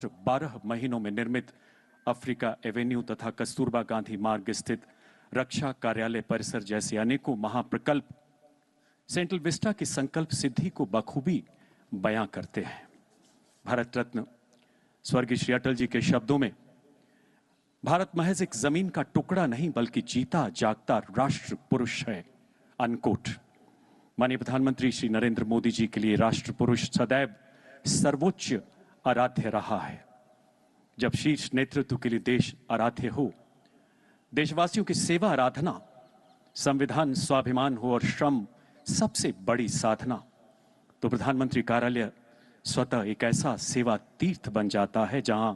12 महीनों में निर्मित अफ्रीका एवेन्यू तथा कस्तूरबा गांधी मार्ग स्थित रक्षा कार्यालय परिसर जैसे अनेकों महाप्रकल्प सेंट्रल विस्टा की संकल्प सिद्धि को बखूबी बयां करते हैं। भारत रत्न स्वर्गीय श्री अटल जी के शब्दों में, भारत महज एक जमीन का टुकड़ा नहीं बल्कि जीता जागता राष्ट्र पुरुष है, अनकोट। माननीय प्रधानमंत्री श्री नरेंद्र मोदी जी के लिए राष्ट्र पुरुष सदैव सर्वोच्च आराध्य रहा है। जब शीर्ष नेतृत्व के लिए देश आराध्य हो, देशवासियों की सेवा आराधना, संविधान स्वाभिमान हो और श्रम सबसे बड़ी साधना, तो प्रधानमंत्री कार्यालय स्वतः एक ऐसा सेवा तीर्थ बन जाता है जहां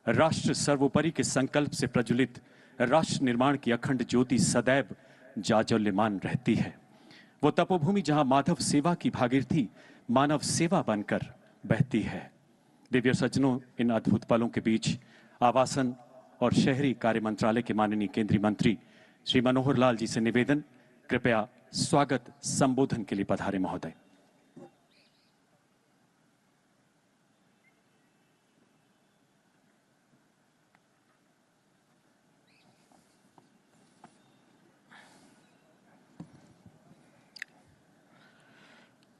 राष्ट्र सर्वोपरि के संकल्प से प्रज्वलित राष्ट्र निर्माण की अखंड ज्योति सदैव जाज्वल्यमान रहती है। वो तपोभूमि जहां माधव सेवा की भागीरथी मानव सेवा बनकर बहती है। दिव्य सज्जनों, इन अद्भुत पलों के बीच आवासन और शहरी कार्य मंत्रालय के माननीय केंद्रीय मंत्री श्री मनोहर लाल जी से निवेदन, कृपया स्वागत संबोधन के लिए पधारे महोदय।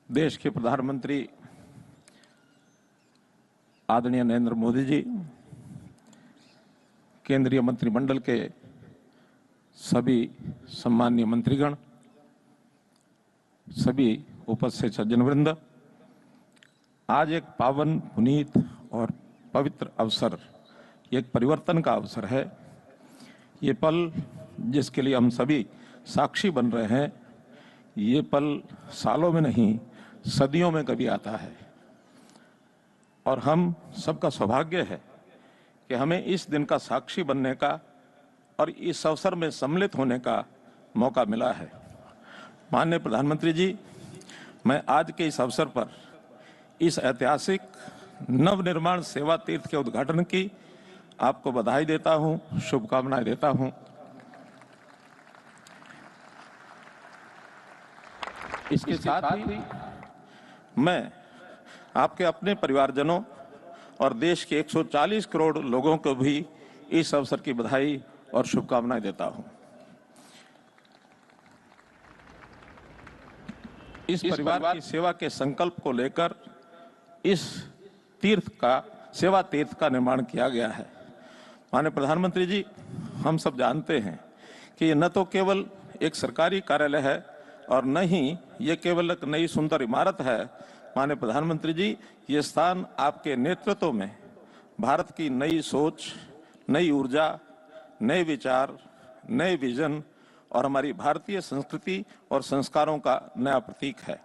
देश के प्रधानमंत्री आदरणीय नरेंद्र मोदी जी, केंद्रीय मंत्रिमंडल के सभी सम्माननीय मंत्रीगण, सभी उपस्थित सज्जनवृंद, आज एक पावन, पुनीत और पवित्र अवसर, एक परिवर्तन का अवसर है। ये पल जिसके लिए हम सभी साक्षी बन रहे हैं, ये पल सालों में नहीं सदियों में कभी आता है और हम सबका सौभाग्य है कि हमें इस दिन का साक्षी बनने का और इस अवसर में सम्मिलित होने का मौका मिला है। माननीय प्रधानमंत्री जी, मैं आज के इस अवसर पर इस ऐतिहासिक नवनिर्माण सेवा तीर्थ के उद्घाटन की आपको बधाई देता हूं, शुभकामनाएं देता हूं। इसके साथ ही मैं आपके अपने परिवारजनों और देश के 140 करोड़ लोगों को भी इस अवसर की बधाई और शुभकामनाएं देता हूं। इस परिवार की सेवा के संकल्प को लेकर इस सेवा तीर्थ का निर्माण किया गया है। माननीय प्रधानमंत्री जी, हम सब जानते हैं कि ये न तो केवल एक सरकारी कार्यालय है और न ही ये केवल एक नई सुंदर इमारत है। माननीय प्रधानमंत्री जी, ये स्थान आपके नेतृत्व में भारत की नई सोच, नई ऊर्जा, नए विचार, नए विजन और हमारी भारतीय संस्कृति और संस्कारों का नया प्रतीक है।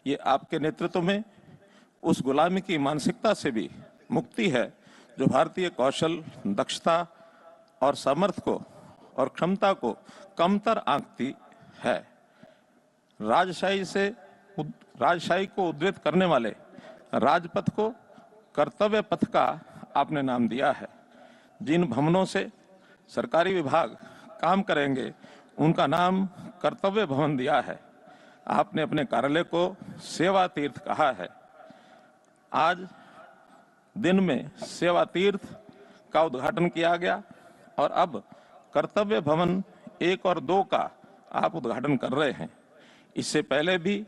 ये आपके नेतृत्व में उस गुलामी की मानसिकता से भी मुक्ति है जो भारतीय कौशल, दक्षता और सामर्थ्य को और क्षमता को कमतर आंकती है। राजशाही को उद्धित करने वाले राजपथ को कर्तव्य पथ का आपने नाम दिया है। जिन भवनों से सरकारी विभाग काम करेंगे उनका नाम कर्तव्य भवन दिया है। आपने अपने कार्यालय को सेवा तीर्थ कहा है। आज दिन में सेवा तीर्थ का उद्घाटन किया गया और अब कर्तव्य भवन 1 और 2 का आप उद्घाटन कर रहे हैं। इससे पहले भी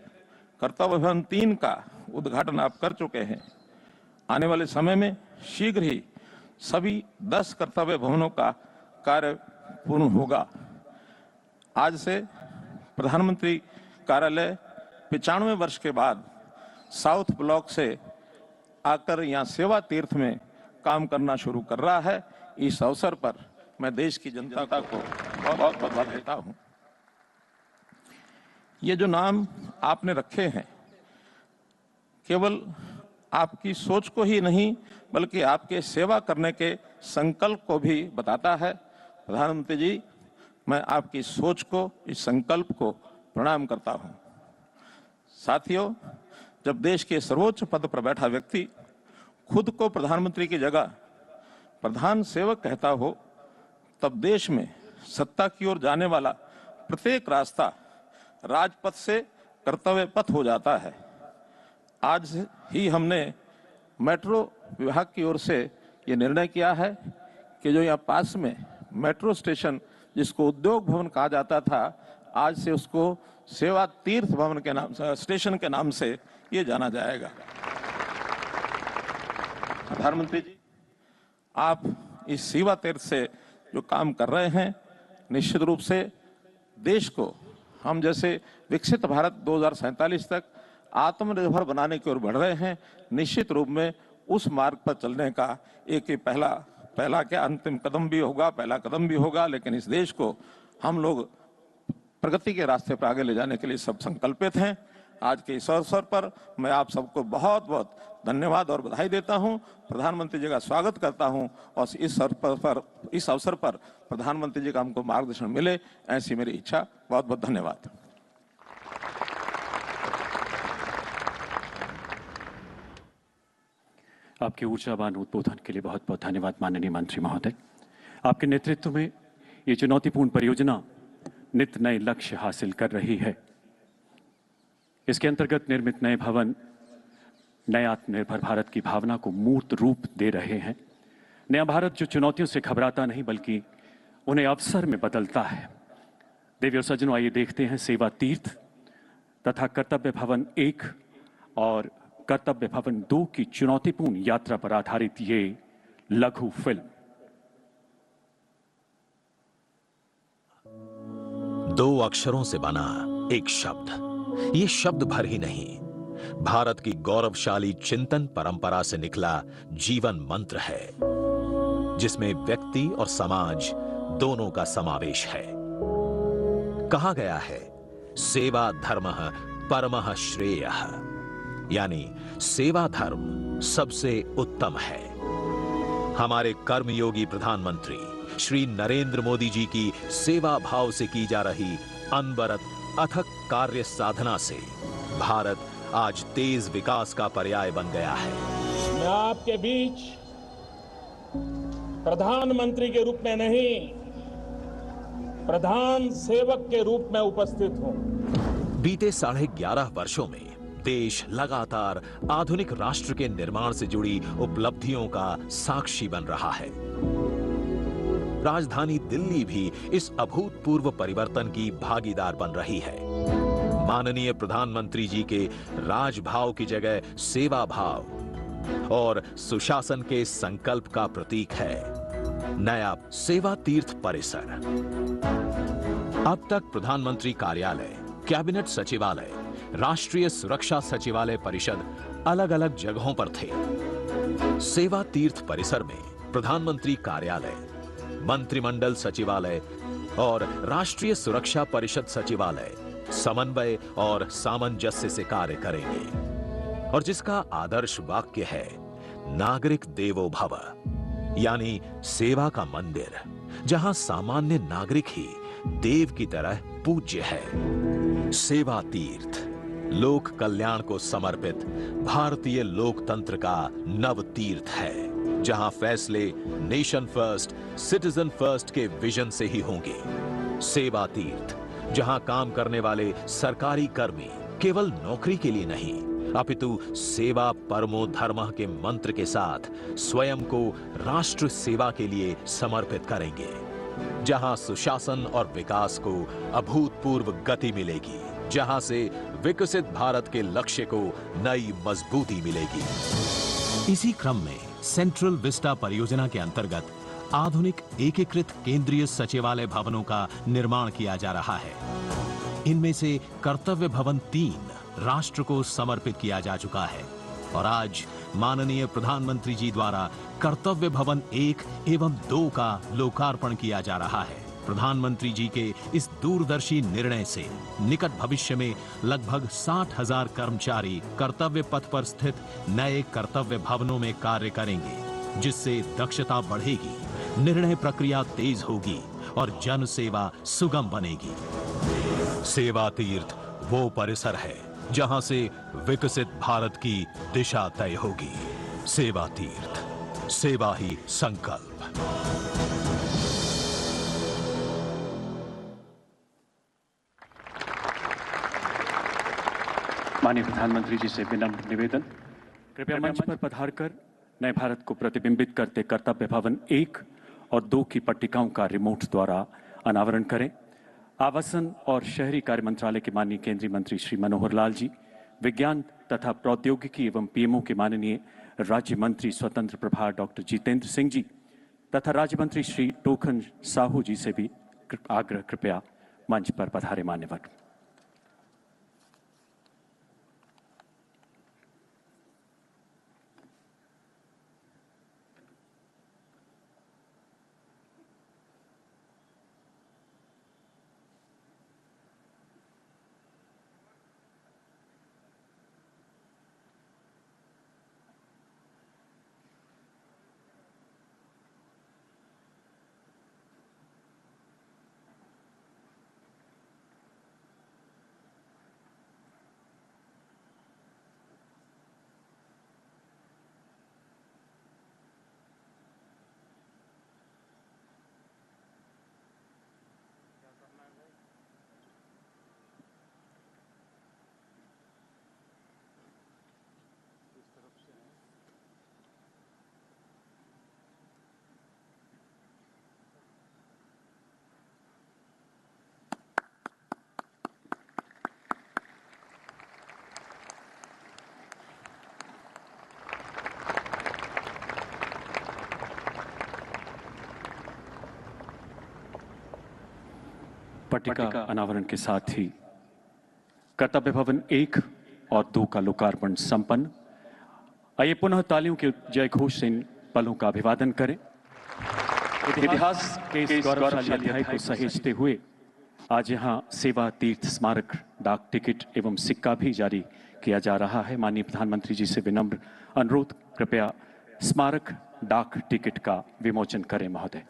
कर्तव्य भवन 3 का उद्घाटन आप कर चुके हैं। आने वाले समय में शीघ्र ही सभी 10 कर्तव्य भवनों का कार्य पूर्ण होगा। आज से प्रधानमंत्री कार्यालय 95 वर्ष के बाद साउथ ब्लॉक से आकर यहाँ सेवा तीर्थ में काम करना शुरू कर रहा है। इस अवसर पर मैं देश की जनता को बहुत बधाई देता हूँ। ये जो नाम आपने रखे हैं, केवल आपकी सोच को ही नहीं बल्कि आपके सेवा करने के संकल्प को भी बताता है। प्रधानमंत्री जी, मैं आपकी सोच को, इस संकल्प को प्रणाम करता हूं। साथियों, जब देश के सर्वोच्च पद पर बैठा व्यक्ति खुद को प्रधानमंत्री की जगह प्रधान सेवक कहता हो, तब देश में सत्ता की ओर जाने वाला प्रत्येक रास्ता राजपथ से कर्तव्य पथ हो जाता है। आज ही हमने मेट्रो विभाग की ओर से ये निर्णय किया है कि जो यहाँ पास में मेट्रो स्टेशन, जिसको उद्योग भवन कहा जाता था, आज से उसको सेवा तीर्थ भवन के नाम से, स्टेशन के नाम से ये जाना जाएगा। प्रधानमंत्री जी, आप इस सेवा तीर्थ से जो काम कर रहे हैं, निश्चित रूप से देश को हम जैसे विकसित भारत 2047 तक आत्मनिर्भर बनाने की ओर बढ़ रहे हैं। निश्चित रूप में उस मार्ग पर चलने का एक ही पहला क्या अंतिम कदम भी होगा, पहला कदम भी होगा, लेकिन इस देश को हम लोग प्रगति के रास्ते पर आगे ले जाने के लिए सब संकल्पित हैं। आज के इस अवसर पर मैं आप सबको बहुत बहुत धन्यवाद और बधाई देता हूं, प्रधानमंत्री जी का स्वागत करता हूं और इस अवसर पर प्रधानमंत्री जी का हमको मार्गदर्शन मिले, ऐसी मेरी इच्छा। बहुत बहुत धन्यवाद। आपके ऊर्जावान उद्बोधन के लिए बहुत बहुत धन्यवाद माननीय मंत्री महोदय। आपके नेतृत्व में ये चुनौतीपूर्ण परियोजना नित नए लक्ष्य हासिल कर रही है। इसके अंतर्गत निर्मित नए भवन नए आत्मनिर्भर भारत की भावना को मूर्त रूप दे रहे हैं। नया भारत जो चुनौतियों से घबराता नहीं बल्कि उन्हें अवसर में बदलता है। देवी और सज्जनों, आइए देखते हैं सेवा तीर्थ तथा कर्तव्य भवन 1 और कर्तव्य भवन 2 की चुनौतीपूर्ण यात्रा पर आधारित ये लघु फिल्म। दो अक्षरों से बना एक शब्द, ये शब्द भर ही नहीं, भारत की गौरवशाली चिंतन परंपरा से निकला जीवन मंत्र है, जिसमें व्यक्ति और समाज दोनों का समावेश है। कहा गया है, सेवा धर्मः परमः श्रेयः, यानी सेवा धर्म सबसे उत्तम है। हमारे कर्मयोगी प्रधानमंत्री श्री नरेंद्र मोदी जी की सेवा भाव से की जा रही अनवरत अथक कार्य साधना से भारत आज तेज विकास का पर्याय बन गया है। मैं आपके बीच प्रधानमंत्री के रूप में नहीं, प्रधान सेवक के रूप में उपस्थित हूं। बीते 11.5 वर्षों में देश लगातार आधुनिक राष्ट्र के निर्माण से जुड़ी उपलब्धियों का साक्षी बन रहा है। राजधानी दिल्ली भी इस अभूतपूर्व परिवर्तन की भागीदार बन रही है। माननीय प्रधानमंत्री जी के राजभाव की जगह सेवा भाव और सुशासन के संकल्प का प्रतीक है नया सेवा तीर्थ परिसर। अब तक प्रधानमंत्री कार्यालय, कैबिनेट सचिवालय, राष्ट्रीय सुरक्षा सचिवालय परिषद अलग अलग जगहों पर थे। सेवा तीर्थ परिसर में प्रधानमंत्री कार्यालय, मंत्रिमंडल सचिवालय और राष्ट्रीय सुरक्षा परिषद सचिवालय समन्वय और सामंजस्य से कार्य करेंगे और जिसका आदर्श वाक्य है नागरिक देवो भव, यानी सेवा का मंदिर, जहां सामान्य नागरिक ही देव की तरह पूज्य है। सेवा तीर्थ लोक कल्याण को समर्पित भारतीय लोकतंत्र का नव तीर्थ है, जहां फैसले नेशन फर्स्ट, सिटीजन फर्स्ट के विजन से ही होंगे। सेवा तीर्थ जहां काम करने वाले सरकारी कर्मी केवल नौकरी के लिए नहीं, अपितु सेवा परमो धर्मः के मंत्र के साथ स्वयं को राष्ट्र सेवा के लिए समर्पित करेंगे, जहां सुशासन और विकास को अभूतपूर्व गति मिलेगी, जहां से विकसित भारत के लक्ष्य को नई मजबूती मिलेगी। इसी क्रम में सेंट्रल विस्टा परियोजना के अंतर्गत आधुनिक एकीकृत केंद्रीय सचिवालय भवनों का निर्माण किया जा रहा है। इनमें से कर्तव्य भवन 3 राष्ट्र को समर्पित किया जा चुका है और आज माननीय प्रधानमंत्री जी द्वारा कर्तव्य भवन 1 एवं 2 का लोकार्पण किया जा रहा है। प्रधानमंत्री जी के इस दूरदर्शी निर्णय से निकट भविष्य में लगभग 60,000 कर्मचारी कर्तव्य पथ पर स्थित नए कर्तव्य भवनों में कार्य करेंगे, जिससे दक्षता बढ़ेगी, निर्णय प्रक्रिया तेज होगी और जन सेवा सुगम बनेगी। सेवा तीर्थ वो परिसर है जहां से विकसित भारत की दिशा तय होगी। सेवा तीर्थ, सेवा ही संकल्प। माननीय प्रधानमंत्री जी से विनम्र निवेदन, कृपया मंच पर पधारकर नए भारत को प्रतिबिंबित करते कर्तव्य भवन 1 और 2 की पट्टिकाओं का रिमोट द्वारा अनावरण करें। आवासन और शहरी कार्य मंत्रालय के माननीय केंद्रीय मंत्री श्री मनोहर लाल जी, विज्ञान तथा प्रौद्योगिकी एवं पीएमओ के माननीय राज्य मंत्री स्वतंत्र प्रभार डॉक्टर जितेंद्र सिंह जी तथा राज्य मंत्री श्री टोकन साहू जी से भी आग्रह, कृपया मंच पर पधारे मान्यवर। पट्टिका अनावरण के साथ ही कर्तव्य भवन 1 और 2 का लोकार्पण संपन्न। आइए पुनः तालियों के जय घोष से इन पलों का अभिवादन करें। इतिहास के इस गौरवशाली अध्याय को सहेजते हुए आज यहाँ सेवा तीर्थ स्मारक डाक टिकट एवं सिक्का भी जारी किया जा रहा है। माननीय प्रधानमंत्री जी से विनम्र अनुरोध, कृपया स्मारक डाक टिकट का विमोचन करें महोदय।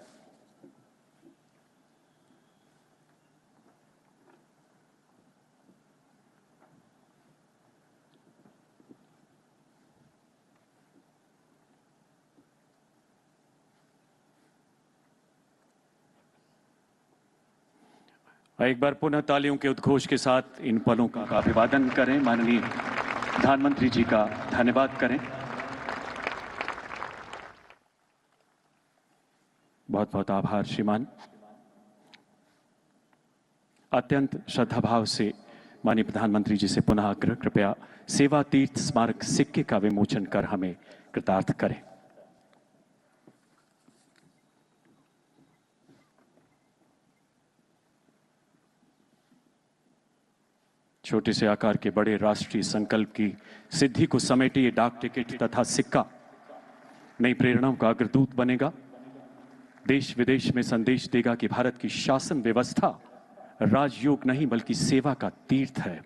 एक बार पुनः तालियों के उद्घोष के साथ इन पलों का अभिवादन करें। माननीय प्रधानमंत्री जी का धन्यवाद करें। बहुत बहुत आभार श्रीमान। अत्यंत श्रद्धाभाव से माननीय प्रधानमंत्री जी से पुनः आग्रह, कृपया सेवा तीर्थ स्मारक सिक्के का विमोचन कर हमें कृतार्थ करें। छोटे से आकार के बड़े राष्ट्रीय संकल्प की सिद्धि को समेटे ये डाक टिकट तथा सिक्का नई प्रेरणाओं का अग्रदूत बनेगा। देश विदेश में संदेश देगा कि भारत की शासन व्यवस्था राजयोग नहीं बल्कि सेवा का तीर्थ है।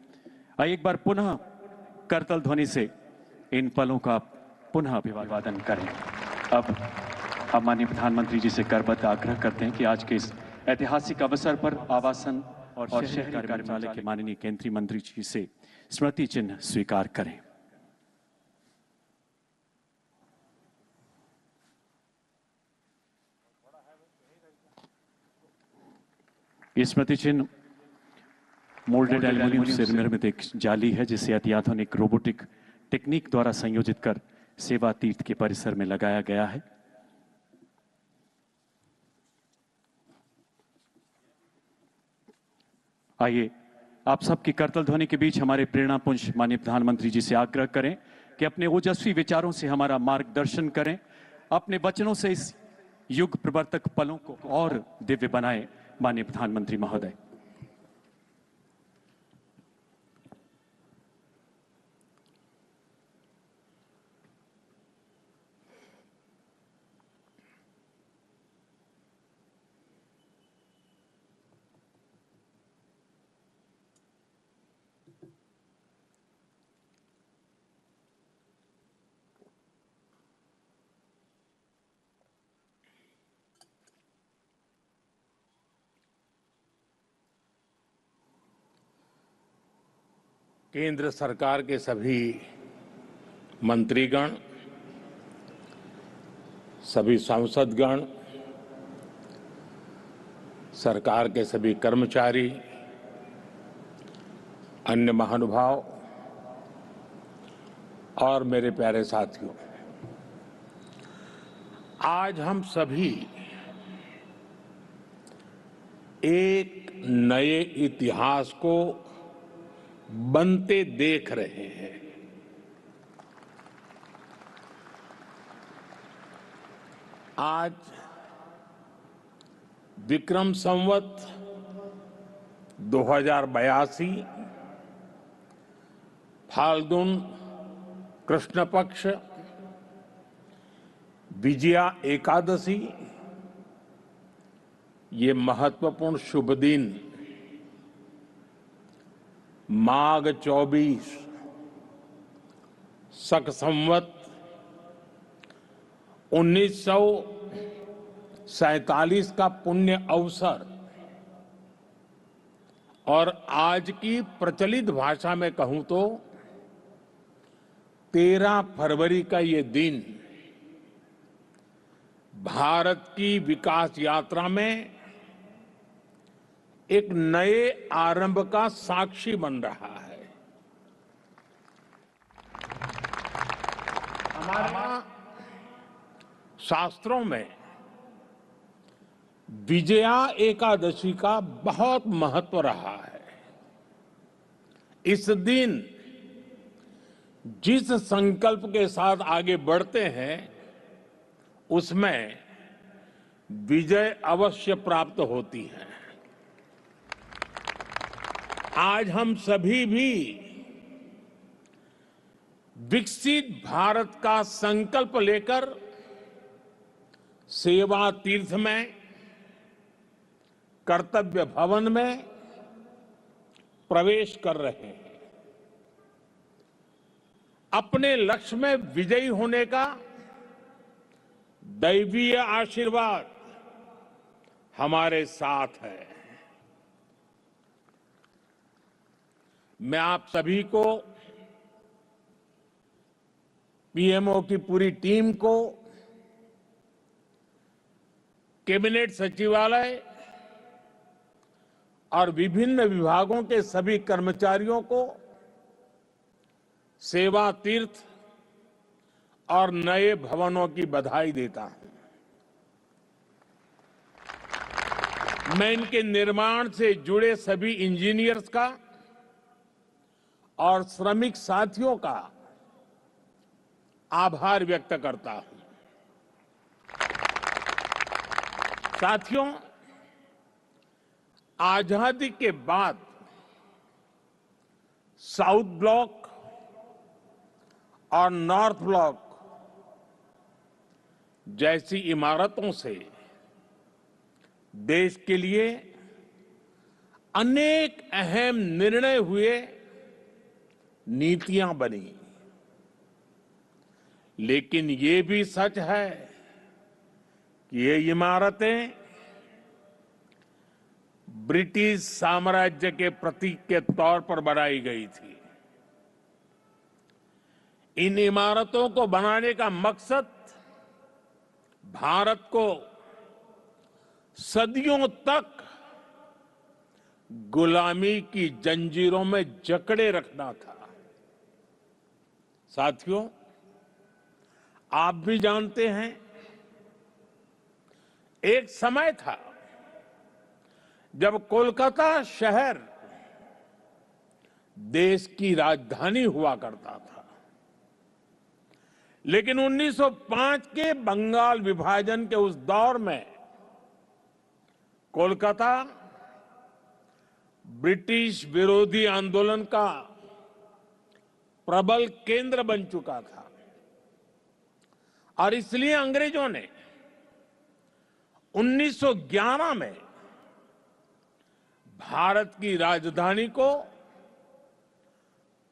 आइए एक बार पुनः करतल ध्वनि से इन पलों का पुनः अभिवादन करें। अब माननीय प्रधानमंत्री जी से करबद्ध आग्रह करते हैं कि आज के इस ऐतिहासिक अवसर पर आवासन और शहरी कार्य मंत्रालय के माननीय केंद्रीय मंत्री जी से स्मृति चिन्ह स्वीकार करें। ये स्मृति चिन्ह मोल्डेड एल्युमिनियम से निर्मित एक जाली है जिसे अति आधुनिक रोबोटिक टेक्निक द्वारा संयोजित कर सेवा तीर्थ के परिसर में लगाया गया है। आइए आप सबकी करतल ध्वनि के बीच हमारे प्रेरणापुंज माननीय प्रधानमंत्री जी से आग्रह करें कि अपने ओजस्वी विचारों से हमारा मार्गदर्शन करें, अपने वचनों से इस युग प्रवर्तक पलों को और दिव्य बनाए। माननीय प्रधानमंत्री महोदय। केंद्र सरकार के सभी मंत्रीगण, सभी सांसदगण, सरकार के सभी कर्मचारी, अन्य महानुभाव, और मेरे प्यारे साथियों, आज हम सभी एक नए इतिहास को बनते देख रहे हैं। आज विक्रम संवत 2082 फाल्गुन कृष्ण पक्ष विजया एकादशी, ये महत्वपूर्ण शुभ दिन माघ 24 शक संवत 1947 का पुण्य अवसर और आज की प्रचलित भाषा में कहूं तो 13 फरवरी का ये दिन भारत की विकास यात्रा में एक नए आरंभ का साक्षी बन रहा है। हमारे शास्त्रों में विजया एकादशी का बहुत महत्व रहा है। इस दिन जिस संकल्प के साथ आगे बढ़ते हैं उसमें विजय अवश्य प्राप्त होती है। आज हम सभी भी विकसित भारत का संकल्प लेकर सेवा तीर्थ में, कर्तव्य भवन में प्रवेश कर रहे हैं। अपने लक्ष्य में विजयी होने का दैवीय आशीर्वाद हमारे साथ है। मैं आप सभी को, पीएमओ की पूरी टीम को, कैबिनेट सचिवालय और विभिन्न विभागों के सभी कर्मचारियों को सेवा तीर्थ और नए भवनों की बधाई देता हूं। मैं इनके निर्माण से जुड़े सभी इंजीनियर्स का और श्रमिक साथियों का आभार व्यक्त करता हूं। साथियों, आजादी के बाद साउथ ब्लॉक और नॉर्थ ब्लॉक जैसी इमारतों से देश के लिए अनेक अहम निर्णय हुए, नीतियां बनी। लेकिन ये भी सच है कि ये इमारतें ब्रिटिश साम्राज्य के प्रतीक के तौर पर बनाई गई थी। इन इमारतों को बनाने का मकसद भारत को सदियों तक गुलामी की जंजीरों में जकड़े रखना था। साथियों, आप भी जानते हैं, एक समय था जब कोलकाता शहर देश की राजधानी हुआ करता था। लेकिन 1905 के बंगाल विभाजन के उस दौर में कोलकाता ब्रिटिश विरोधी आंदोलन का प्रबल केंद्र बन चुका था और इसलिए अंग्रेजों ने 1911 में भारत की राजधानी को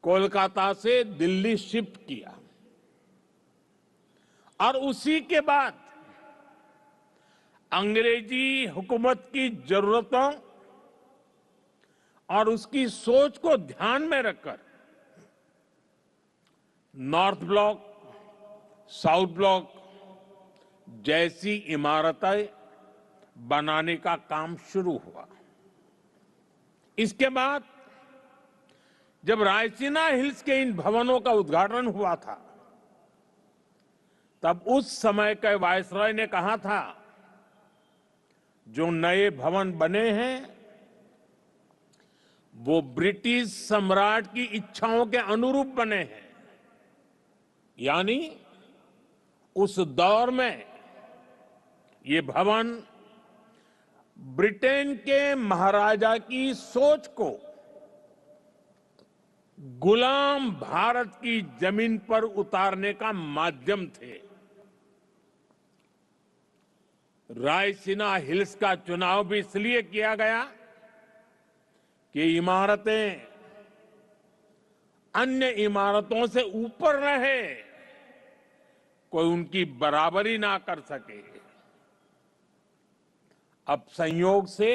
कोलकाता से दिल्ली शिफ्ट किया और उसी के बाद अंग्रेजी हुकूमत की जरूरतों और उसकी सोच को ध्यान में रखकर नॉर्थ ब्लॉक, साउथ ब्लॉक जैसी इमारतें बनाने का काम शुरू हुआ। इसके बाद जब रायसीना हिल्स के इन भवनों का उद्घाटन हुआ था, तब उस समय के वायसरॉय ने कहा था, जो नए भवन बने हैं वो ब्रिटिश सम्राट की इच्छाओं के अनुरूप बने हैं। यानी उस दौर में ये भवन ब्रिटेन के महाराजा की सोच को गुलाम भारत की जमीन पर उतारने का माध्यम थे। रायसीना हिल्स का चुनाव भी इसलिए किया गया कि इमारतें अन्य इमारतों से ऊपर रहे, कोई उनकी बराबरी ना कर सके। अब संयोग से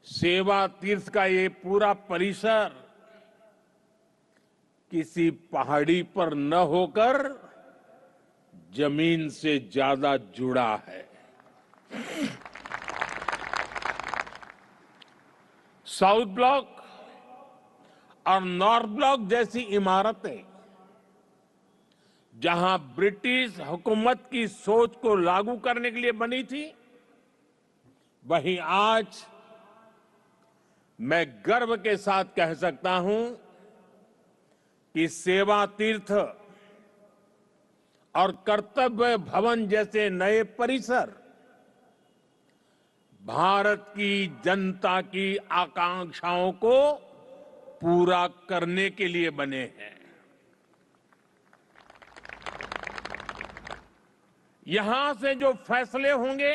सेवा तीर्थ का ये पूरा परिसर किसी पहाड़ी पर न होकर जमीन से ज्यादा जुड़ा है। साउथ ब्लॉक और नॉर्थ ब्लॉक जैसी इमारतें जहां ब्रिटिश हुकूमत की सोच को लागू करने के लिए बनी थी, वहीं आज मैं गर्व के साथ कह सकता हूं कि सेवा तीर्थ और कर्तव्य भवन जैसे नए परिसर भारत की जनता की आकांक्षाओं को पूरा करने के लिए बने हैं। यहां से जो फैसले होंगे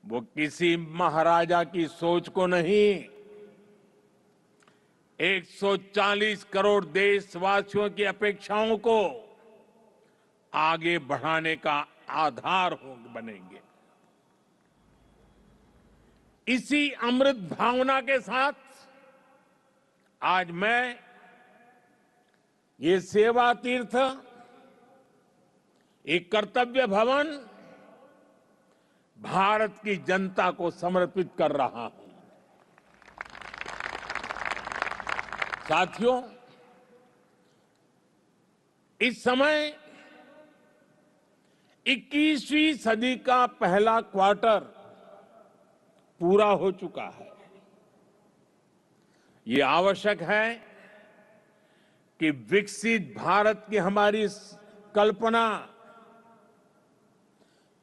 वो किसी महाराजा की सोच को नहीं, 140 करोड़ देशवासियों की अपेक्षाओं को आगे बढ़ाने का आधार बनेंगे। इसी अमृत भावना के साथ आज मैं ये सेवा तीर्थ, एक कर्तव्य भवन भारत की जनता को समर्पित कर रहा हूं। साथियों, इस समय 21वीं सदी का पहला क्वार्टर पूरा हो चुका है। ये आवश्यक है कि विकसित भारत की हमारी कल्पना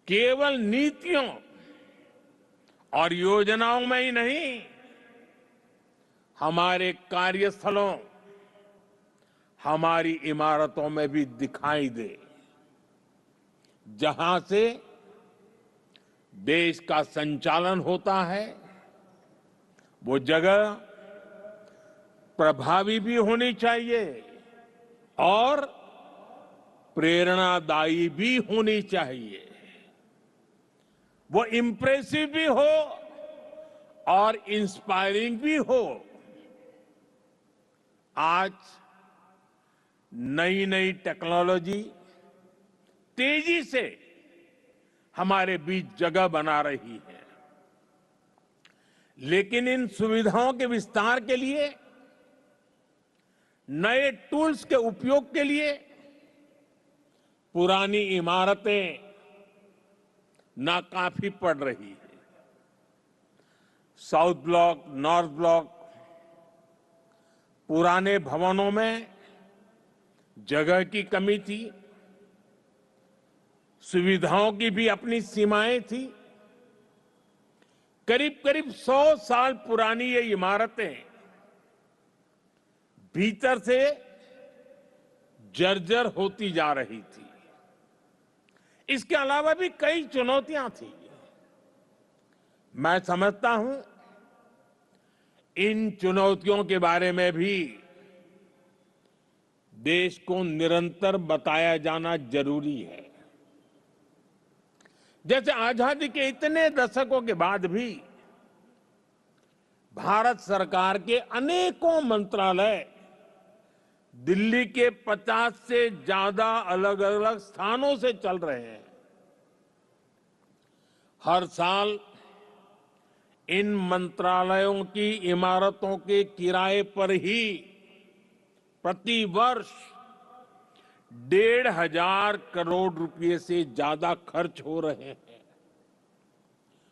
केवल नीतियों और योजनाओं में ही नहीं, हमारे कार्यस्थलों, हमारी इमारतों में भी दिखाई दे, जहां से देश का संचालन होता है वो जगह प्रभावी भी होनी चाहिए और प्रेरणादायी भी होनी चाहिए। वो इंप्रेसिव भी हो और इंस्पायरिंग भी हो। आज नई नई टेक्नोलॉजी तेजी से हमारे बीच जगह बना रही है, लेकिन इन सुविधाओं के विस्तार के लिए, नए टूल्स के उपयोग के लिए पुरानी इमारतें नाकाफी पड़ रही है। साउथ ब्लॉक, नॉर्थ ब्लॉक, पुराने भवनों में जगह की कमी थी, सुविधाओं की भी अपनी सीमाएं थी। करीब करीब 100 साल पुरानी ये इमारतें भीतर से जर्जर होती जा रही थी। इसके अलावा भी कई चुनौतियां थी। मैं समझता हूं इन चुनौतियों के बारे में भी देश को निरंतर बताया जाना जरूरी है। जैसे आजादी के इतने दशकों के बाद भी भारत सरकार के अनेकों मंत्रालय दिल्ली के 50 से ज्यादा अलग अलग स्थानों से चल रहे हैं। हर साल इन मंत्रालयों की इमारतों के किराए पर ही प्रति वर्ष 1,500 करोड़ रुपए से ज्यादा खर्च हो रहे हैं।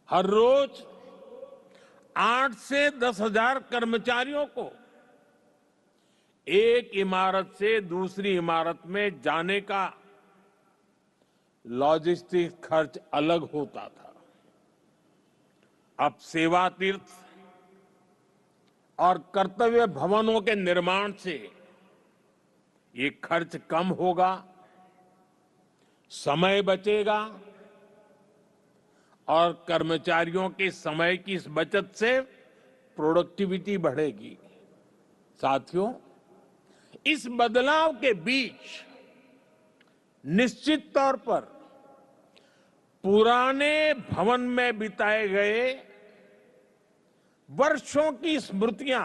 हर रोज 8 से 10,000 कर्मचारियों को एक इमारत से दूसरी इमारत में जाने का लॉजिस्टिक खर्च अलग होता था। अब सेवा तीर्थ और कर्तव्य भवनों के निर्माण से ये खर्च कम होगा, समय बचेगा और कर्मचारियों के समय की इस बचत से प्रोडक्टिविटी बढ़ेगी। साथियों, इस बदलाव के बीच निश्चित तौर पर पुराने भवन में बिताए गए वर्षों की स्मृतियां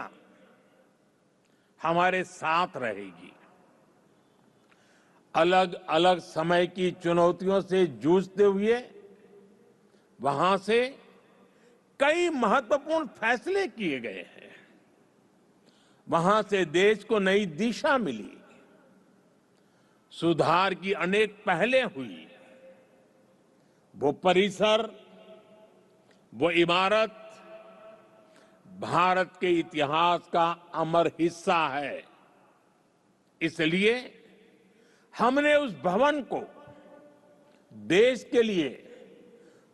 हमारे साथ रहेगी। अलग अलग समय की चुनौतियों से जूझते हुए वहां से कई महत्वपूर्ण फैसले किए गए हैं। वहां से देश को नई दिशा मिली, सुधार की अनेक पहलें हुई। वो परिसर, वो इमारत भारत के इतिहास का अमर हिस्सा है। इसलिए हमने उस भवन को देश के लिए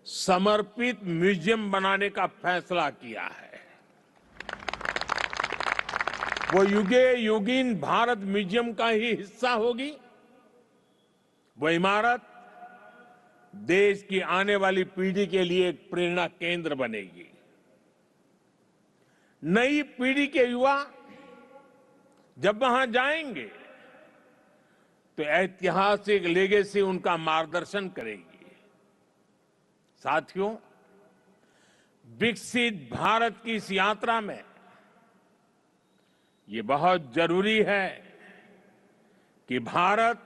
समर्पित म्यूजियम बनाने का फैसला किया है। वो युगे युगीन भारत म्यूजियम का ही हिस्सा होगी। वो इमारत देश की आने वाली पीढ़ी के लिए एक प्रेरणा केंद्र बनेगी। नई पीढ़ी के युवा जब वहां जाएंगे तो ऐतिहासिक लेगेसी उनका मार्गदर्शन करेगी। साथियों, विकसित भारत की इस यात्रा में ये बहुत जरूरी है कि भारत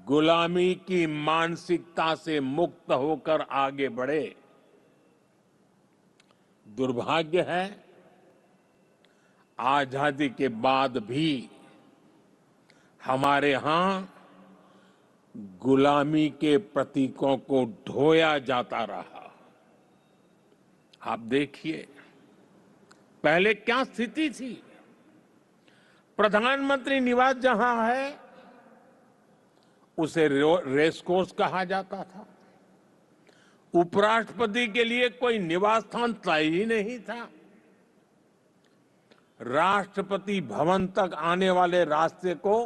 गुलामी की मानसिकता से मुक्त होकर आगे बढ़े। दुर्भाग्य है, आजादी के बाद भी हमारे यहां गुलामी के प्रतीकों को ढोया जाता रहा। आप देखिए, पहले क्या स्थिति थी। प्रधानमंत्री निवास जहां है उसे रेस कोर्स कहा जाता था। उपराष्ट्रपति के लिए कोई निवास स्थान तय ही नहीं था। राष्ट्रपति भवन तक आने वाले रास्ते को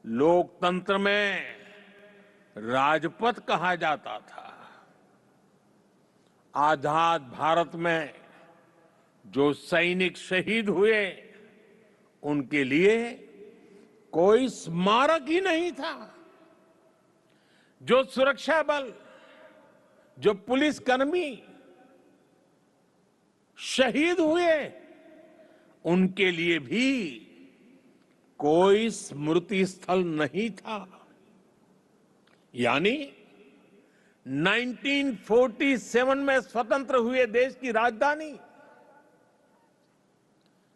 लोकतंत्र में राजपथ कहा जाता था। आजाद भारत में जो सैनिक शहीद हुए उनके लिए कोई स्मारक ही नहीं था। जो सुरक्षा बल, जो पुलिसकर्मी शहीद हुए उनके लिए भी कोई स्मृति स्थल नहीं था। यानी 1947 में स्वतंत्र हुए देश की राजधानी,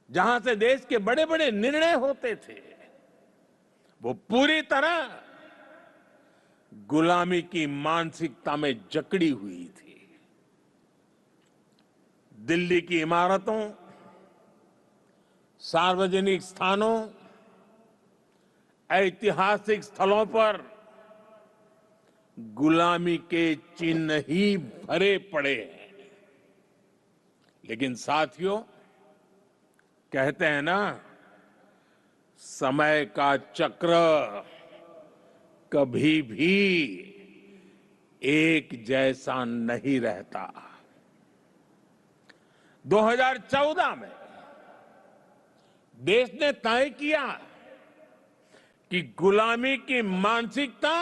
जहां से देश के बड़े बड़े निर्णय होते थे, वो पूरी तरह गुलामी की मानसिकता में जकड़ी हुई थी। दिल्ली की इमारतों, सार्वजनिक स्थानों, ऐतिहासिक स्थलों पर गुलामी के चिन्ह ही भरे पड़े हैं। लेकिन साथियों, कहते हैं ना, समय का चक्र कभी भी एक जैसा नहीं रहता। 2014 में देश ने तय किया कि गुलामी की मानसिकता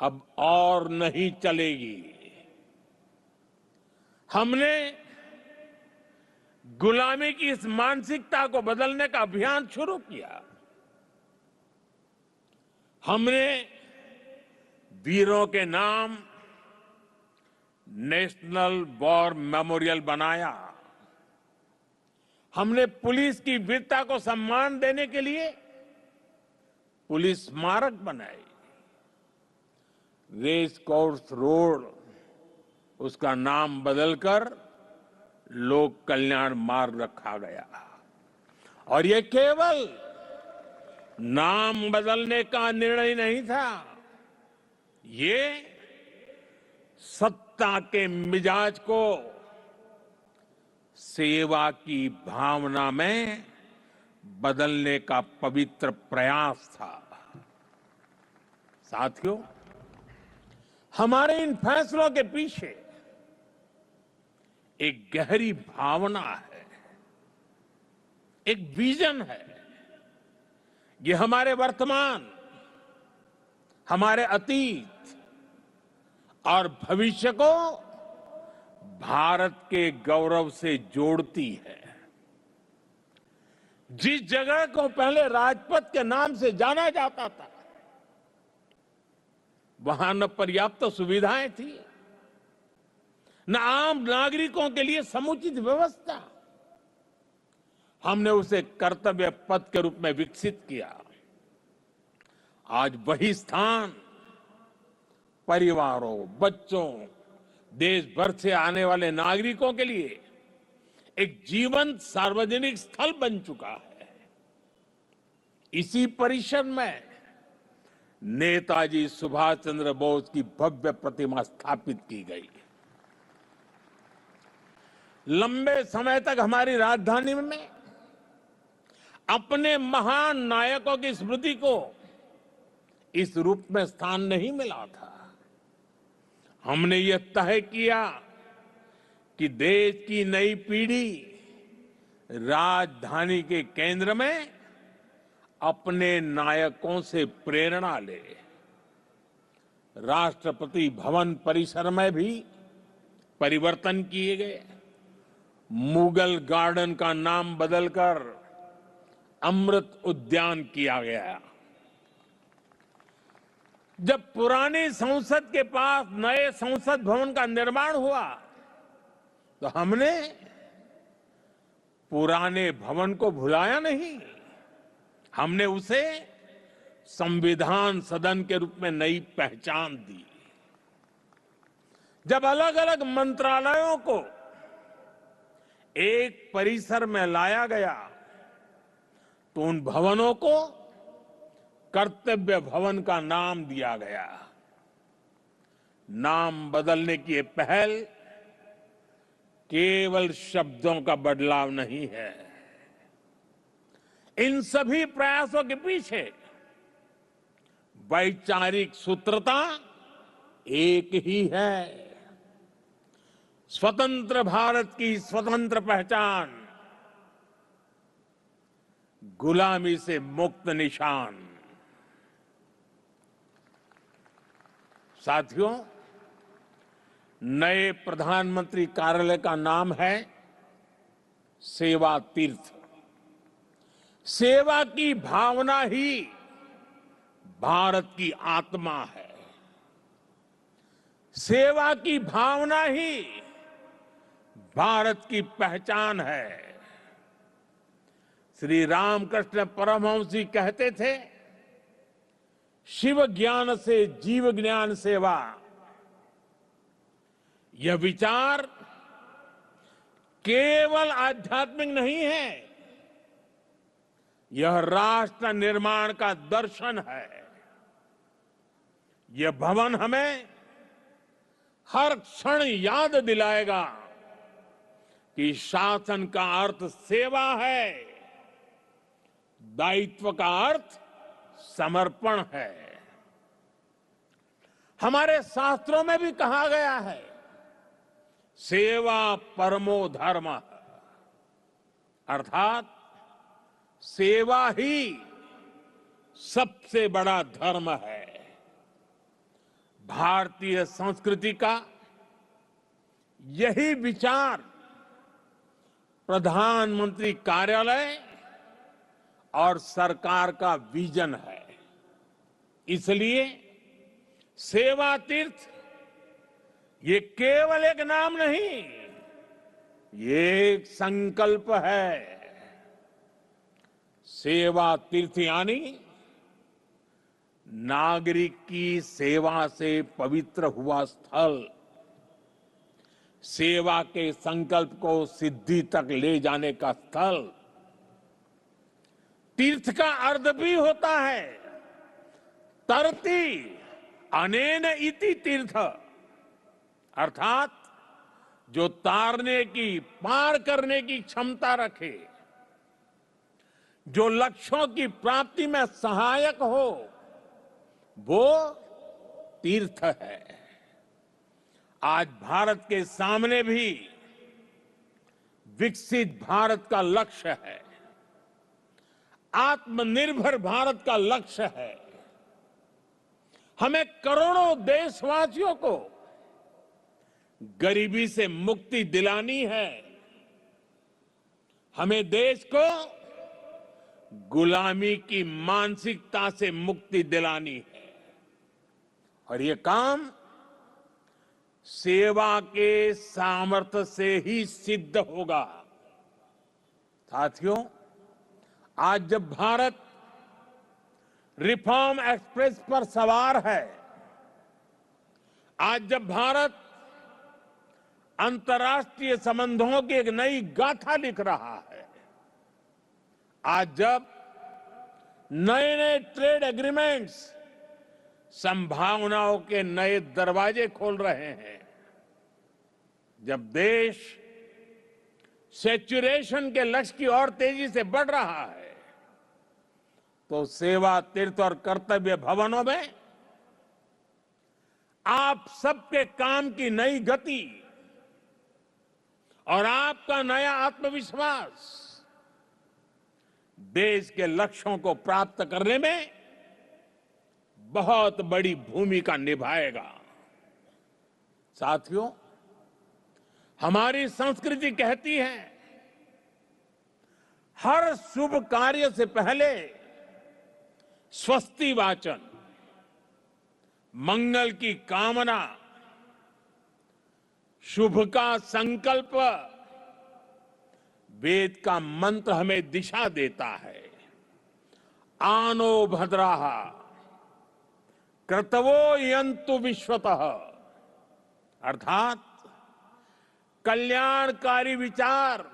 अब और नहीं चलेगी। हमने गुलामी की इस मानसिकता को बदलने का अभियान शुरू किया। हमने वीरों के नाम नेशनल वॉर मेमोरियल बनाया। हमने पुलिस की वीरता को सम्मान देने के लिए पुलिस स्मारक बनाई। रेस कोर्स रोड उसका नाम बदलकर लोक कल्याण मार्ग रखा गया। और ये केवल नाम बदलने का निर्णय नहीं था, ये सत्ता के मिजाज को सेवा की भावना में बदलने का पवित्र प्रयास था। साथियों, हमारे इन फैसलों के पीछे एक गहरी भावना है, एक विजन है। ये हमारे वर्तमान, हमारे अतीत और भविष्य को भारत के गौरव से जोड़ती है। जिस जगह को पहले राजपथ के नाम से जाना जाता था, वहां न पर्याप्त सुविधाएं थी, न आम नागरिकों के लिए समुचित व्यवस्था। हमने उसे कर्तव्य पथ के रूप में विकसित किया। आज वही स्थान परिवारों, बच्चों, देश भर से आने वाले नागरिकों के लिए एक जीवंत सार्वजनिक स्थल बन चुका है। इसी परिसर में नेताजी सुभाष चंद्र बोस की भव्य प्रतिमा स्थापित की गई। लंबे समय तक हमारी राजधानी में अपने महान नायकों की स्मृति को इस रूप में स्थान नहीं मिला था। हमने यह तय किया कि देश की नई पीढ़ी राजधानी के केंद्र में अपने नायकों से प्रेरणा ले। राष्ट्रपति भवन परिसर में भी परिवर्तन किए गए। मुगल गार्डन का नाम बदलकर अमृत उद्यान किया गया। जब पुरानी संसद के पास नए संसद भवन का निर्माण हुआ, तो हमने पुराने भवन को भुलाया नहीं, हमने उसे संविधान सदन के रूप में नई पहचान दी। जब अलग अलग मंत्रालयों को एक परिसर में लाया गया, तो उन भवनों को कर्तव्य भवन का नाम दिया गया। नाम बदलने की ये पहल केवल शब्दों का बदलाव नहीं है। इन सभी प्रयासों के पीछे वैचारिक सूत्रता एक ही है। स्वतंत्र भारत की स्वतंत्र पहचान, गुलामी से मुक्त निशान। साथियों, नए प्रधानमंत्री कार्यालय का नाम है सेवा तीर्थ। सेवा की भावना ही भारत की आत्मा है। सेवा की भावना ही भारत की पहचान है। श्री रामकृष्ण परमहंस जी कहते थे, शिव ज्ञान से जीव ज्ञान सेवा। यह विचार केवल आध्यात्मिक नहीं है, यह राष्ट्र निर्माण का दर्शन है। यह भवन हमें हर क्षण याद दिलाएगा कि शासन का अर्थ सेवा है, दायित्व का अर्थ समर्पण है। हमारे शास्त्रों में भी कहा गया है, सेवा परमो धर्म, अर्थात सेवा ही सबसे बड़ा धर्म है। भारतीय संस्कृति का यही विचार प्रधानमंत्री कार्यालय और सरकार का विजन है। इसलिए सेवा तीर्थ ये केवल एक नाम नहीं, ये एक संकल्प है। सेवा तीर्थ यानी नागरिक की सेवा से पवित्र हुआ स्थल, सेवा के संकल्प को सिद्धि तक ले जाने का स्थल। तीर्थ का अर्थ भी होता है तरती अनेन इति तीर्थ, अर्थात जो तारने की, पार करने की क्षमता रखे, जो लक्ष्यों की प्राप्ति में सहायक हो, वो तीर्थ है। आज भारत के सामने भी विकसित भारत का लक्ष्य है, आत्मनिर्भर भारत का लक्ष्य है। हमें करोड़ों देशवासियों को गरीबी से मुक्ति दिलानी है। हमें देश को गुलामी की मानसिकता से मुक्ति दिलानी है, और ये काम सेवा के सामर्थ्य से ही सिद्ध होगा। साथियों, आज जब भारत रिफॉर्म एक्सप्रेस पर सवार है, आज जब भारत अंतर्राष्ट्रीय संबंधों की एक नई गाथा लिख रहा है, आज जब नए नए ट्रेड एग्रीमेंट्स संभावनाओं के नए दरवाजे खोल रहे हैं, जब देश सैचुरेशन के लक्ष्य की ओर तेजी से बढ़ रहा है, तो सेवा तीर्थ और कर्तव्य भवनों में आप सबके काम की नई गति और आपका नया आत्मविश्वास देश के लक्ष्यों को प्राप्त करने में बहुत बड़ी भूमिका निभाएगा। साथियों, हमारी संस्कृति कहती है, हर शुभ कार्य से पहले स्वस्ति वाचन, मंगल की कामना, शुभ का संकल्प, वेद का मंत्र हमें दिशा देता है। आनो भद्राः क्रतवो यन्तु विश्वतः, अर्थात कल्याणकारी विचार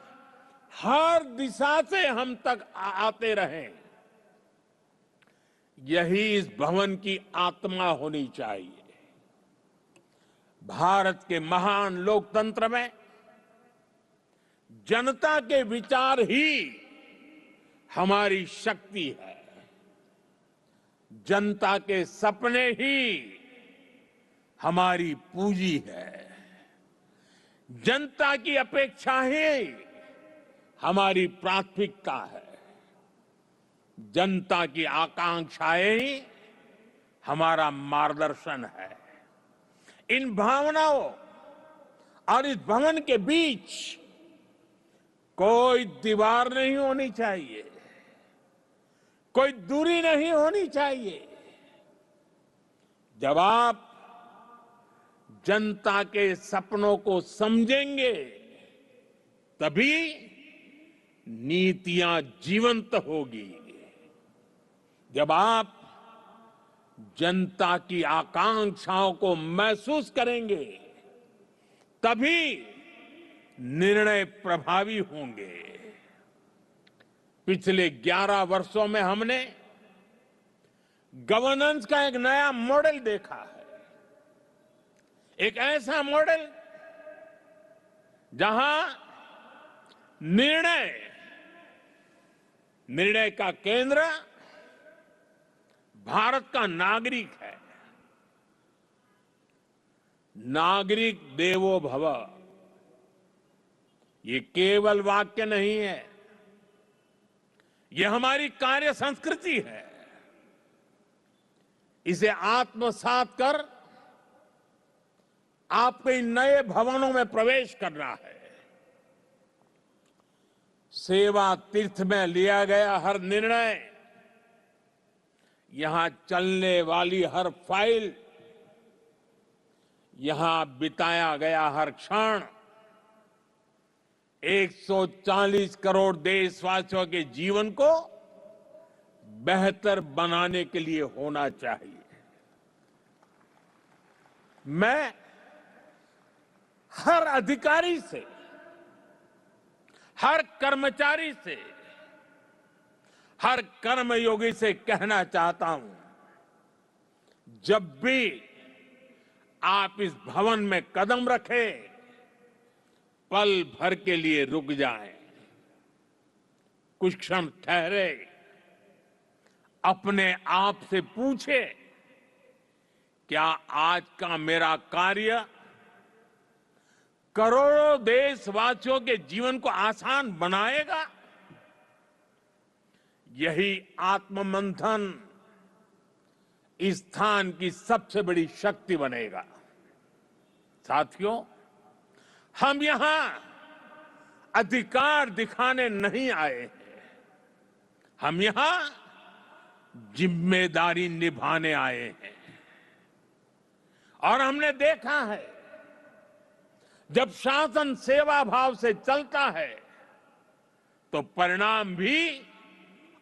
हर दिशा से हम तक आते रहें, यही इस भवन की आत्मा होनी चाहिए। भारत के महान लोकतंत्र में जनता के विचार ही हमारी शक्ति है, जनता के सपने ही हमारी पूंजी है, जनता की अपेक्षा ही हमारी प्राथमिकता है, जनता की आकांक्षाएं ही हमारा मार्गदर्शन है। इन भावनाओं और इस भवन के बीच कोई दीवार नहीं होनी चाहिए, कोई दूरी नहीं होनी चाहिए। जब आप जनता के सपनों को समझेंगे, तभी नीतियां जीवंत होगी। जब आप जनता की आकांक्षाओं को महसूस करेंगे, तभी निर्णय प्रभावी होंगे। पिछले 11 वर्षों में हमने गवर्नेंस का एक नया मॉडल देखा है, एक ऐसा मॉडल जहां निर्णय का केंद्र भारत का नागरिक है। नागरिक देवो भव, ये केवल वाक्य नहीं है, ये हमारी कार्य संस्कृति है। इसे आत्मसात कर आपको इन नए भवनों में प्रवेश करना है। सेवा तीर्थ में लिया गया हर निर्णय, यहां चलने वाली हर फाइल, यहां बिताया गया हर क्षण 140 करोड़ देशवासियों के जीवन को बेहतर बनाने के लिए होना चाहिए। मैं हर अधिकारी से, हर कर्मचारी से, हर कर्मयोगी से कहना चाहता हूं, जब भी आप इस भवन में कदम रखें, पल भर के लिए रुक जाएं, कुछ क्षण ठहरे, अपने आप से पूछे, क्या आज का मेरा कार्य करोड़ों देशवासियों के जीवन को आसान बनाएगा? यही आत्ममंथन इस स्थान की सबसे बड़ी शक्ति बनेगा। साथियों, हम यहां अधिकार दिखाने नहीं आए हैं, हम यहां जिम्मेदारी निभाने आए हैं। और हमने देखा है, जब शासन सेवा भाव से चलता है तो परिणाम भी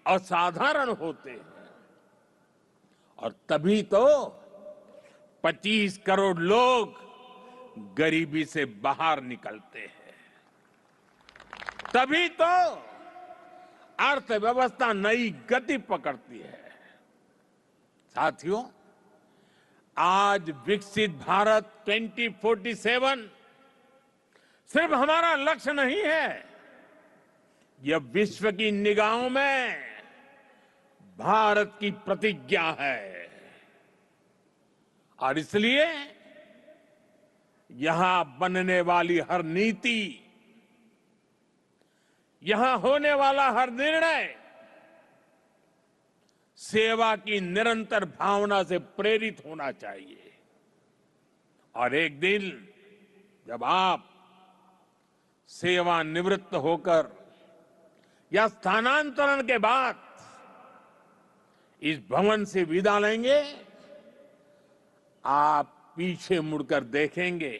असाधारण होते हैं। और तभी तो 25 करोड़ लोग गरीबी से बाहर निकलते हैं, तभी तो अर्थव्यवस्था नई गति पकड़ती है। साथियों, आज विकसित भारत 2047 सिर्फ हमारा लक्ष्य नहीं है, यह विश्व की निगाहों में भारत की प्रतिज्ञा है। और इसलिए यहां बनने वाली हर नीति, यहां होने वाला हर निर्णय सेवा की निरंतर भावना से प्रेरित होना चाहिए। और एक दिन जब आप सेवानिवृत्त होकर या स्थानांतरण के बाद इस भवन से विदा लेंगे, आप पीछे मुड़कर देखेंगे,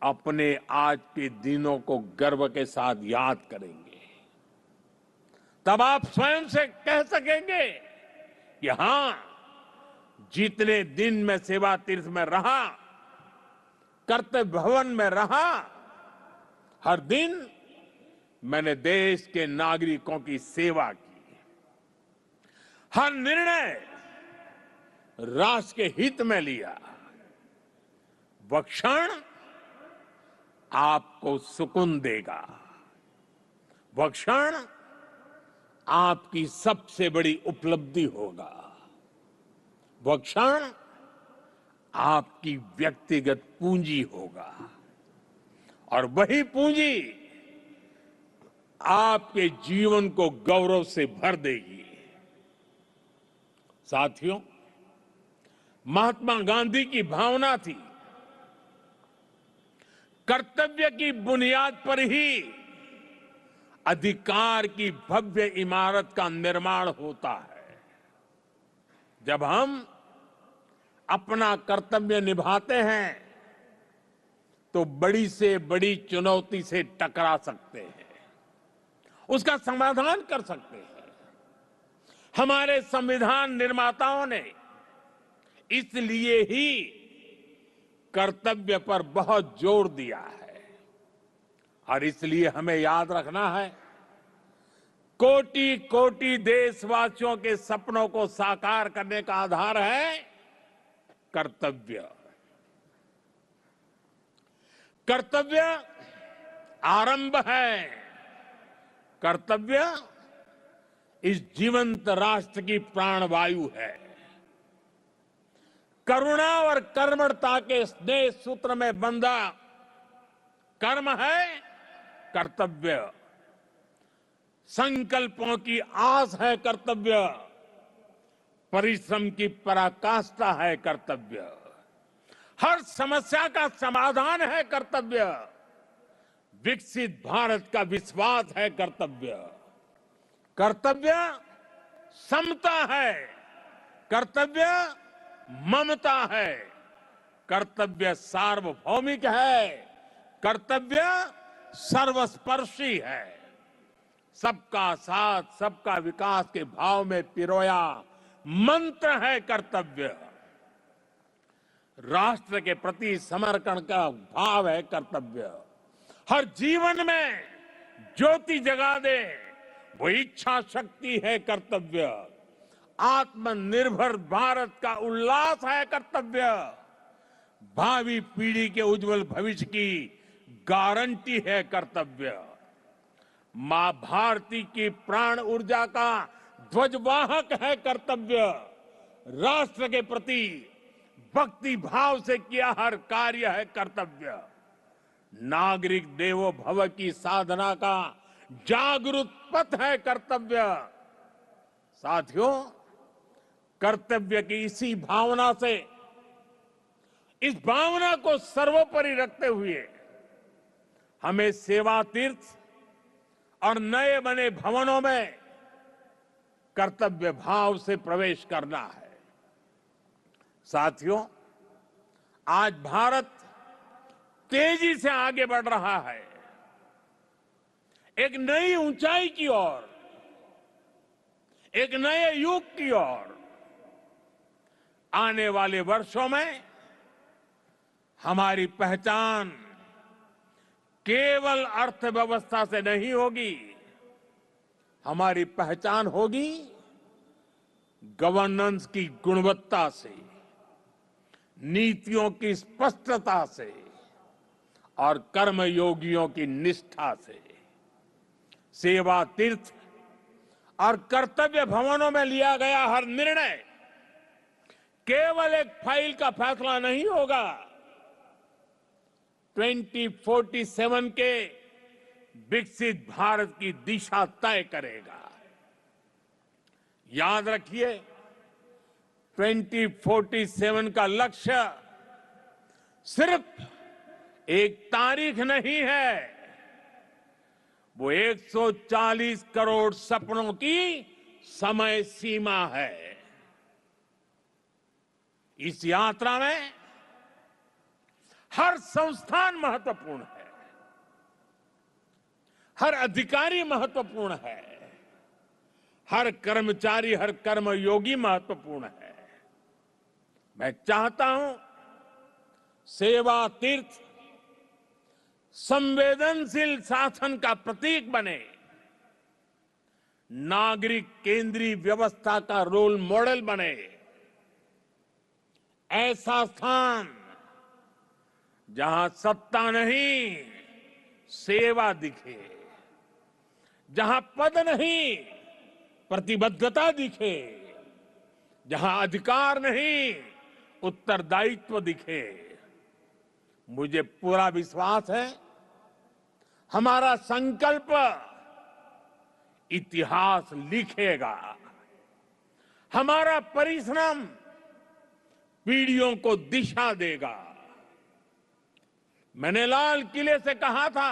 अपने आज के दिनों को गर्व के साथ याद करेंगे। तब आप स्वयं से कह सकेंगे कि हां, जितने दिन मैं सेवा तीर्थ में रहा, कर्तव्य भवन में रहा, हर दिन मैंने देश के नागरिकों की सेवा की, हर निर्णय राष्ट्र के हित में लिया। वह क्षण आपको सुकून देगा, वह क्षण आपकी सबसे बड़ी उपलब्धि होगा, वह क्षण आपकी व्यक्तिगत पूंजी होगा। और वही पूंजी आपके जीवन को गौरव से भर देगी। साथियों, महात्मा गांधी की भावना थी, कर्तव्य की बुनियाद पर ही अधिकार की भव्य इमारत का निर्माण होता है। जब हम अपना कर्तव्य निभाते हैं तो बड़ी से बड़ी चुनौती से टकरा सकते हैं, उसका समाधान कर सकते हैं। हमारे संविधान निर्माताओं ने इसलिए ही कर्तव्य पर बहुत जोर दिया है। और इसलिए हमें याद रखना है, कोटि कोटि देशवासियों के सपनों को साकार करने का आधार है कर्तव्य। कर्तव्य आरंभ है, कर्तव्य इस जीवंत राष्ट्र की प्राणवायु है। करुणा और कर्मठता के स्नेह सूत्र में बंधा कर्म है कर्तव्य, संकल्पों की आस है कर्तव्य, परिश्रम की पराकाष्ठा है कर्तव्य, हर समस्या का समाधान है कर्तव्य, विकसित भारत का विश्वास है कर्तव्य। कर्तव्य समता है, कर्तव्य ममता है, कर्तव्य सार्वभौमिक है, कर्तव्य सर्वस्पर्शी है। सबका साथ सबका विकास के भाव में पिरोया मंत्र है कर्तव्य। राष्ट्र के प्रति समर्पण का भाव है कर्तव्य। हर जीवन में ज्योति जगा दे वो इच्छा शक्ति है कर्तव्य। आत्मनिर्भर भारत का उल्लास है कर्तव्य। भावी पीढ़ी के उज्जवल भविष्य की गारंटी है कर्तव्य। मां भारती की प्राण ऊर्जा का ध्वजवाहक है कर्तव्य। राष्ट्र के प्रति भक्ति भाव से किया हर कार्य है कर्तव्य। नागरिक देवो भव की साधना का जागरूक पथ है कर्तव्य। साथियों, कर्तव्य की इसी भावना से, इस भावना को सर्वोपरि रखते हुए हमें सेवा तीर्थ और नए बने भवनों में कर्तव्य भाव से प्रवेश करना है। साथियों, आज भारत तेजी से आगे बढ़ रहा है, एक नई ऊंचाई की ओर, एक नए युग की ओर। आने वाले वर्षों में हमारी पहचान केवल अर्थव्यवस्था से नहीं होगी, हमारी पहचान होगी गवर्नेंस की गुणवत्ता से, नीतियों की स्पष्टता से और कर्मयोगियों की निष्ठा से। सेवा तीर्थ और कर्तव्य भवनों में लिया गया हर निर्णय केवल एक फाइल का फैसला नहीं होगा, 2047 के विकसित भारत की दिशा तय करेगा। याद रखिए, 2047 का लक्ष्य सिर्फ एक तारीख नहीं है, वो 140 करोड़ सपनों की समय सीमा है। इस यात्रा में हर संस्थान महत्वपूर्ण है, हर अधिकारी महत्वपूर्ण है, हर कर्मचारी, हर कर्मयोगी महत्वपूर्ण है। मैं चाहता हूं सेवा तीर्थ संवेदनशील शासन का प्रतीक बने, नागरिक केंद्रीय व्यवस्था का रोल मॉडल बने। ऐसा स्थान जहां सत्ता नहीं सेवा दिखे, जहां पद नहीं प्रतिबद्धता दिखे, जहां अधिकार नहीं उत्तरदायित्व दिखे। मुझे पूरा विश्वास है हमारा संकल्प इतिहास लिखेगा, हमारा परिश्रम पीढ़ियों को दिशा देगा। मैंने लाल किले से कहा था,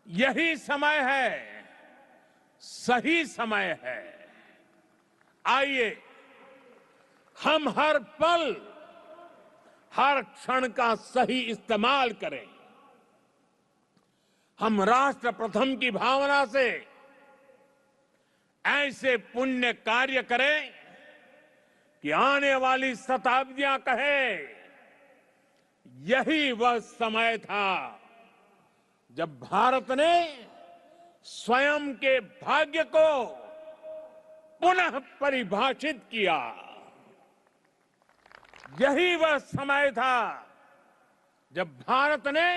यही समय है, सही समय है। आइए हम हर पल, हर क्षण का सही इस्तेमाल करें। हम राष्ट्र प्रथम की भावना से ऐसे पुण्य कार्य करें कि आने वाली शताब्दियां कहे, यही वह समय था जब भारत ने स्वयं के भाग्य को पुनः परिभाषित किया। यही वह समय था जब भारत ने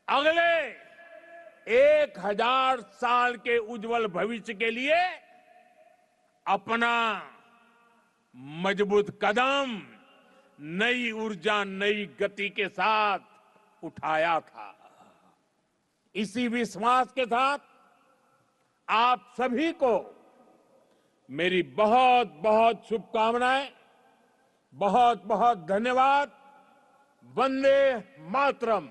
अगले 1000 साल के उज्जवल भविष्य के लिए अपना मजबूत कदम नई ऊर्जा, नई गति के साथ उठाया था। इसी विश्वास के साथ आप सभी को मेरी बहुत बहुत शुभकामनाएं, बहुत बहुत धन्यवाद। वंदे मातरम।